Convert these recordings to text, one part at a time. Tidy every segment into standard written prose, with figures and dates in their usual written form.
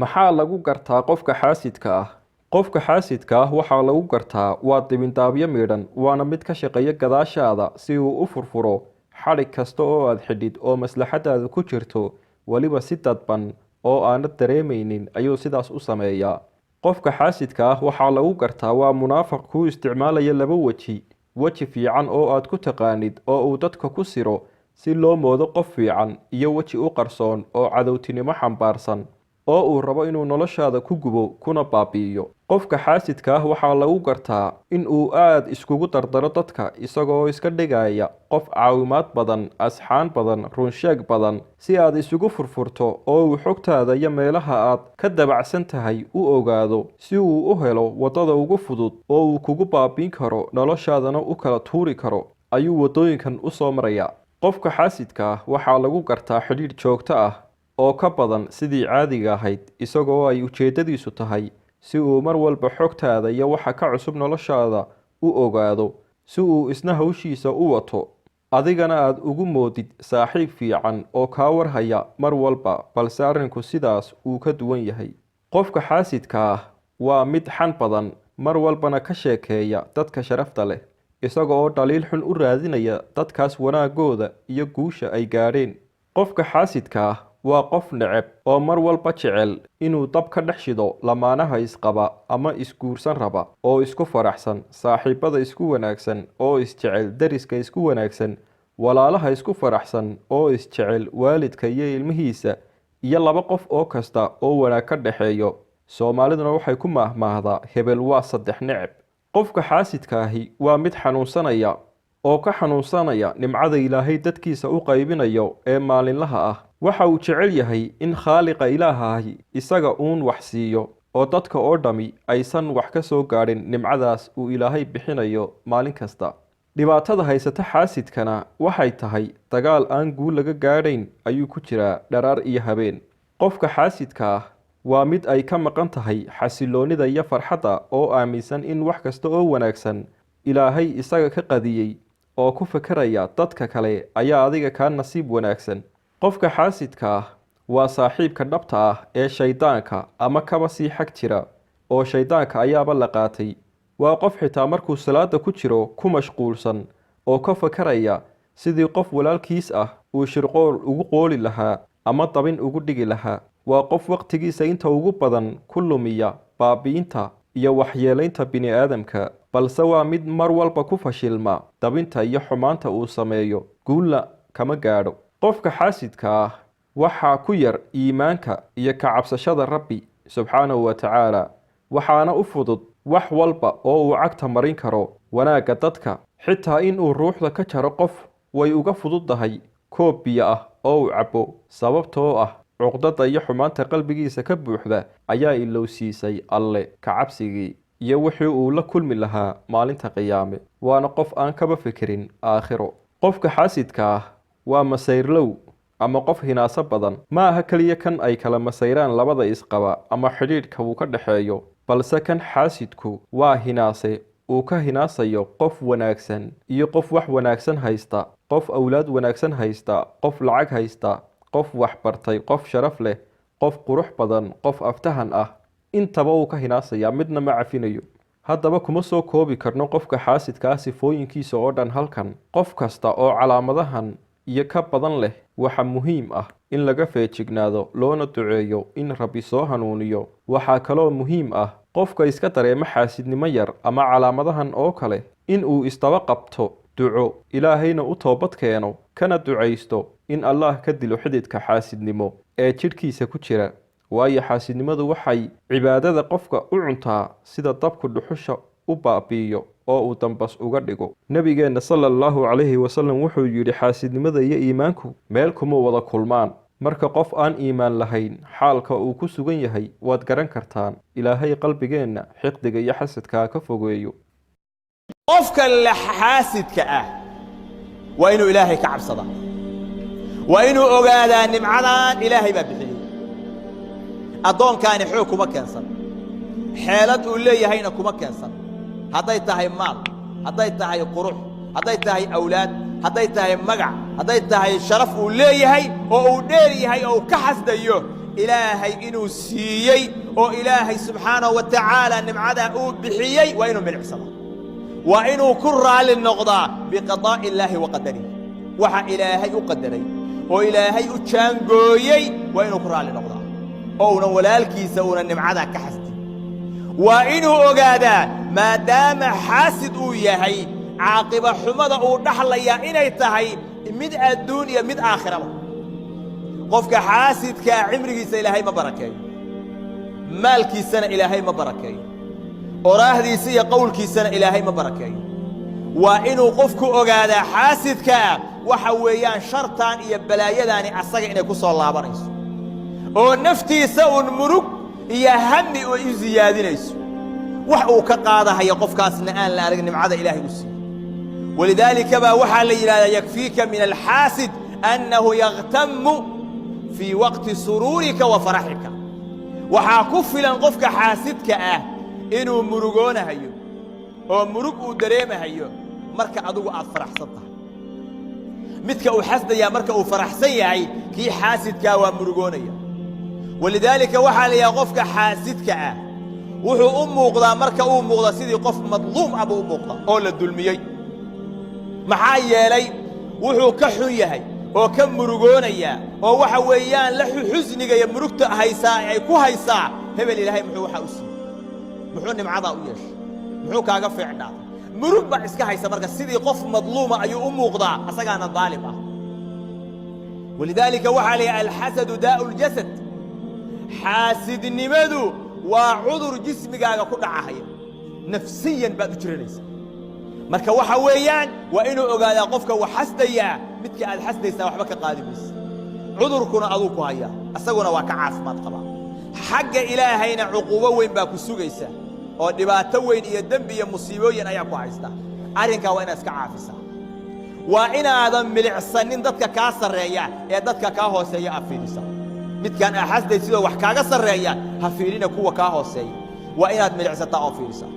maxaa lagu gartaa qofka xaasidka ah? Qofka xaasidka ah waxaa lagu gartaa waa dibindaabyo midhan, waana mid ka shaqeeya gadaashaada si uu u furfuro xadhig kasta oo aad xidhid oo maslaxadaada ku jirto, weliba si dadban oo aanad dareemaynin ayuu sidaas u sameeyaa. Qofka xaasidka ah waxaa lagu gartaa waa munaafiq ku isticmaalaya laba weji fiican oo aad ku taqaanid oo uu dadka ku siro si loo moodo qof fiican, iyo weji u qarsoon oo cadowtinimo xambaarsan oo uu rabo inuu noloshaada ku gubo kuna baabi'iyo. Qofka xaasidka ah waxaa lagu gartaa in uu aad iskugu dardaro dadka isagoo iska dhigaya qof caawimaad badan, asxaan badan, runsheeg badan si aad isugu furfurto oo uu xogtaada iyo meelaha aad ka dabacsan tahay u ogaado, si uu u helo wadada ugu fudud oo uu kugu baabiin karo noloshaadana u kala tuuri karo ayuu wadooyinkan u soo maraya. Qofka xaasidka ah waxaa lagu gartaa xidhiidh joogto ah oo ka badan sidii caadiga ahayd, isagoo ay ujeedadiisu tahay si uu mar walba xogtaada iyo waxa ka cusub noloshaada u ogaado, si uu isna hawshiisa u wato, adigana aad ugu moodid saaxiib fiican oo kaa warhaya mar walba, balse arrinku sidaas uu ka duwan yahay. Qofka xaasidka ah waa mid xan badan, mar walbana ka sheekeeya dadka sharafta leh, isaga oo dhaliil xun u raadinaya dadkaas wanaagooda iyo guusha ay gaadheen. Qofka xaasidka ah waa qof neceb oo mar walba jecel inuu dab ka dhex shido lamaanaha isqaba ama isguursan raba oo isku faraxsan, saaxiibada isku wanaagsan oo isjecel, deriska isku wanaagsan, walaalaha isku faraxsan oo isjecel, waalidka iyo ilmihiisa, iyo laba qof oo kasta oo wanaag ka dhexeeyo. Soomaaliduna waxay ku maahmaahdaa hebel waa saddex neceb. Qofka xaasidka ahi waa mid xanuunsanaya oo ka xanuunsanaya nimcada Ilaahay dadkiisa u qaybinayo ee maalinlaha ah. Waxa uu jecel yahay in khaaliqa Ilaahay isaga uun wax siiyo oo dadka oo dhami aysan wax ka soo gaadhin nimcadaas uu Ilaahay bixinayo maalin kasta. Dhibaatada haysata xaasidkana waxay tahay dagaal aan guul laga gaadhayn ayuu ku jiraa dharaar iyo habeen. Qofka xaasidka ah waa mid ay ka maqan tahay xasiloonida iyo farxadda, oo aaminsan in wax kasta oo wanaagsan Ilaahay isaga ka qadiyey, oo ku fekeraya dadka kale ayaa adiga ka nasiib wanaagsan. Qofka xaasidka ah waa saaxiibka dhabta ah ee shaydaanka, ama kaba sii xag jira oo shaydaanka ayaaba la qaatay. Waa qof xitaa markuu salaada ku jiro ku mashquulsan oo ka fekeraya sidii qof walaalkiis ah uu shirqool ugu qooli lahaa ama dabin ugu dhigi lahaa. Waa qof waqtigiisa inta ugu badan ku lumiya baabi'inta iyo waxyeelaynta bini'aadamka, balse waa mid mar walba ku fashilma dabinta iyo xumaanta uu sameeyo, guulna kama gaadho. Qofka xaasidka ah waxaa ku yar iimaanka iyo ka cabsashada Rabbi subxaanahu wa tacaala, waxaana u fudud wax walba oo uu cagta marin karo wanaagga dadka. Xitaa in uu ruuxda ka jaro qof way uga fududahay koob biyo ah oo uu cabbo, sababtoo ah cuqdada iyo xumaanta qalbigiisa ka buuxda ayaa ilowsiisay Alle ka cabsigii iyo wixii uu la kulmi lahaa maalinta qiyaame. Waana qof aan kaba fikirin aakhiro. Qofka xaasidka ah waa masayrlow ama qof hinaaso badan. Ma aha kaliya kan ay kala masayraan labada isqaba ama xidhiidhka uu ka dhexeeyo, balse kan xaasidku waa hinaase uu ka hinaasayo qof wanaagsan iyo qof wax wanaagsan haysta, qof awlaad wanaagsan haysta, qof lacag haysta, qof wax bartay, qof sharaf leh, qof qurux badan, qof aftahan ah. Intaba uu ka hinaasaya, midna ma cafinayo. Haddaba kuma soo koobi karno qofka xaasidka ah sifooyinkiisa oo dhan halkan. Qof kasta oo calaamadahan iyo ka badan leh waxa muhiim ah in laga feejignaado, loona duceeyo in Rabbi soo hanuuniyo. Waxaa kaloo muhiim ah qofka iska dareema xaasidnimo yar ama calaamadahan oo kale in uu isdaba qabto duco, Ilaahayna u toobad keeno, kana ducaysto in Allah ka dilo xididka xaasidnimo ee jidhkiisa ku jira. Waayo xaasidnimadu waxay cibaadada qofka u cuntaa sida dabku dhuxusha u baabi'iyo oo uu dambas uga dhigo. Nabigeena sallallahu calayhi wasallam wuxuu yidhi xaasidnimada iyo iimaanku meel kuma wada kulmaan. Marka qof aan iimaan lahayn xaalka uu ku sugan yahay waad garan kartaan. Ilaahay qalbigeenna xiqdiga iyo xasadka ka fogeeyo. qofka la xaasidka ah waa inuu Ilaahay ka cabsada, waa inuu ogaadaa nimcadan Ilaahay baa bixiyay. addoonkaani xoog kuma keensan, xeelad uu leeyahayna kuma keensan. hadday tahay maal, hadday tahay qurux, hadday tahay awlaad, hadday tahay magac, hadday tahay sharaf uu leeyahay oo uu dheer yahay oo uu ka xasdayo, إلهي إنو سيي أو إلهي سبحانه وتعالى نمعدا أو بحيي وإنو ملعصدا وإنو كرى للنقضاء بقضاء الله وقدره وحا إلهي أقدري وإلهي أتشانقوي وإنو كرى للنقضاء أو نولالكي سونا نمعدا كحسدي وإنو أقادا ما دام حاسد يهي عاقبة حمد أو نحل يا إني تهي مد الدنيا مد آخرة قفك حاسد كعمري إلهي ما بركي مالكي سنة إلهي ما بركي وراهدي سي قولكي سنة إلهي ما بركي وإنو قفك أقادا حاسد وحويان شرطان إيا بلايداني أصغي إني كسو الله بريس ونفتي سون مرق إيا همي وإي زيادينيس وحو كقاضها يقفك أسنآن لا أرغني معاذا إلهي أسي ولذلك با وحا لا يكفيك من الحاسد أنه يغتم في وقت سرورك وفرحك وحا كفلا قفك حاسدك إنو مرقون هيو ومرق دريم هيو مركا أدوغ أفرح صدها متك أحسد يا مركا أفرح سيعي كي حاسدك ومرقوني ولذلك وحا لي قفك حاسدك وحو مقضى مركا مقضى سيدي قف مظلوم أبو مقضى أولا الدلميي محايا لي وحو كحويهي oo ka murugoonaya oo waxa weeyaan la xusniga iyo murugta haysaa ay ku haysaa hebel ilaahay muxuu waxa u siiyay muxuu nimcada u yeeshay muxuu kaaga fiicnaa murug ba iska haysa marka sidii qof madluuma ayuu u muuqdaa asagaana daalib ah walidaalika waxa la alhasad daa'ul jasad xaasidnimadu waa cudur jismigaaga ku dhacaya nafsiyan baad u jiranaysaa marka waxa weeyaan waa inuu ogaadaa qofka wax xasdaya midka aad xasdaysaa waxba ka qaadimaysa cudurkuna aduu ku haya asaguna waa ka caafimaad qaba xagga ilaahayna cuquubo weyn baa ku sugaysa oo dhibaato weyn iyo dambi iyo musiibooyin ayaa ku haysta arrinka waa inaad iska caafisaa waa inaadan milicsanin dadka kaa sarreeya ee dadka kaa hooseeya afiirisa midkaan aad xasdaysidoo wax kaaga sarreeya ha fiirina kuwa kaa hooseeya waa inaad milicsataa oo fiirisaa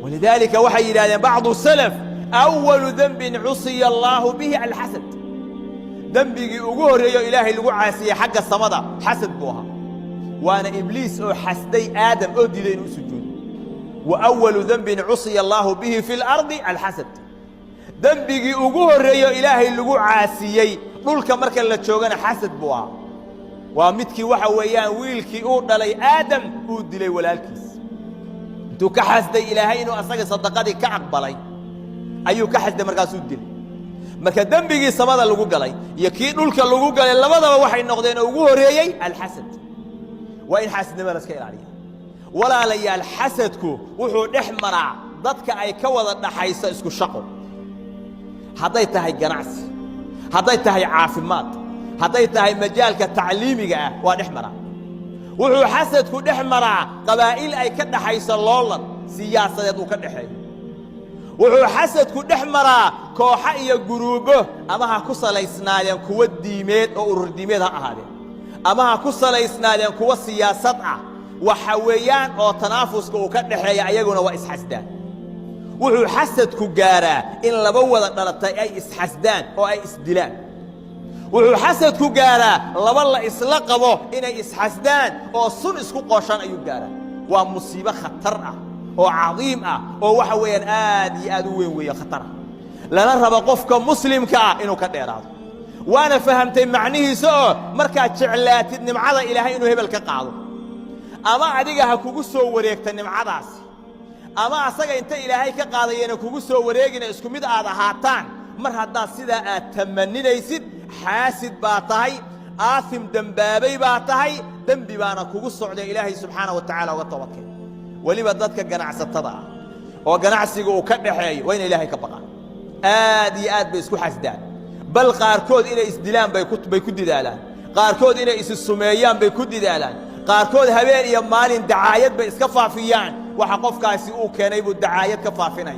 ولذلك وحي إلى بعض السلف أول ذنب عصي الله به الحسد ذنبي أقول يا إلهي الوعاسي حق الصمدة حسد بوها وأنا إبليس أو حسدي آدم أدي لين سجود وأول ذنب عصي الله به في الأرض الحسد ذنبي أقول يا إلهي الوعاسي نقول كمرك اللي تشوغنا حسد بوها ومتكي وحويان ويلكي أورد لي آدم أدي لي ولا الكيس انتو كحسدي إلهي إنو أصدق صدقاتي كعقبالي أيو كحسدي مركاسو الدل مركا دنبيجي سمادا لغو قالي يكيد نولك لغو قالي لماذا وحي النقدين وقوه ريي الحسد وإن حسد نمارس كيل عليها ولا لي الحسدكو وحو نحمرع ضدك أي كوضا نحيسا اسكو شقو هدايتها جنعسي هدايتها عافمات هدايتها مجالك تعليمي ونحمرع wuxuu xasadku dhexmaraa qabaa'il ay ka dhaxayso loolan siyaasadeed uu ka dhaxeeyo wuxuu xasadku dhexmaraa kooxa iyo guruubo ama ha ku salaysnaadeen kuwa diimeed oo urur diimeed ha ahaadeen ama ha ku salaysnaadeen kuwa siyaasad ah waxa weeyaan oo tanaafuska uu ka dhaxeeyo ayaguna waa isxasdaan wuxuu xasadku gaaraa in laba wada dhalatay ay isxasdaan oo ay isdilaan wuxuu xasadku gaaraa laba la isla qabo inay isxasdaan oo sun isku qooshan ayuu gaaraa waa musiibo khatar ah oo cadiim ah oo waxa weeyaan aad iyo aad u weyn weeye khatar ah lana rabo qofka muslimka ah inuu ka dheeraado waana fahamtay macnihiisa oo markaad jeclaatid nimcada ilaahay inuu hebel ka qaado ama adiga ha kugu soo wareegta nimcadaas ama asaga inta ilaahay ka qaadayna kugu soo wareegina isku mid aad ahaataan mar haddaad sidaa aad tamaninaysid حاسد باطهي آثم دنبابي باطهي دنبي بانا كوغو سعودة إلهي سبحانه وتعالى وتوكل ولي بددك قناع ستضع وقناع سيقو كبحي وين إلهي كبقى آد بيسكو حسدان بل قاركود إلى إسدلان بيكود دالان قاركود إلى إس السميان بيكود دالان قاركود هبين يمالين دعايات بيسكفا فيان وحقف كاسيقو كان يبو دعايات كفا فينا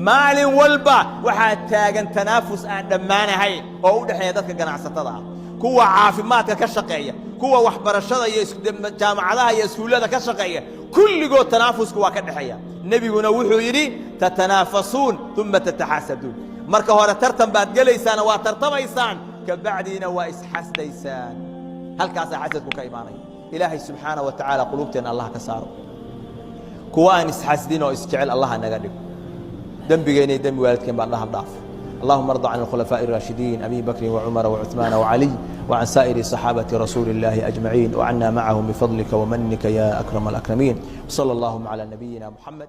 maalin walba waxaa taagan tanaafus aan dhammaanahayn oo u dhaxeeya dadka ganacsatada ah kuwa caafimaadka ka shaqeeya kuwa waxbarashada iyo jaamacadaha iyo iskuulada ka shaqeeya kulligood tanaafusku waa ka dhaxeeya nabiguna wuxuu yidhi tatanaafasuun thumma tataxaasaduun marka hore tartan baad gelaysaan waa tartamaysaan ka bacdiina waa isxasdaysaan halkaasaa xasadku ka imaanaya إلهي سبحانه وتعالى قلوبتنا الله كساره كوان إسحاسدين وإسجعل الله نقدم دم بجيني دم والدكم بعد الله الضعف اللهم ارضى عن الخلفاء الراشدين أبي بكر وعمر وعثمان وعلي وعن سائر صحابة رسول الله أجمعين وعنا معهم بفضلك ومنك يا أكرم الأكرمين صلى الله على نبينا محمد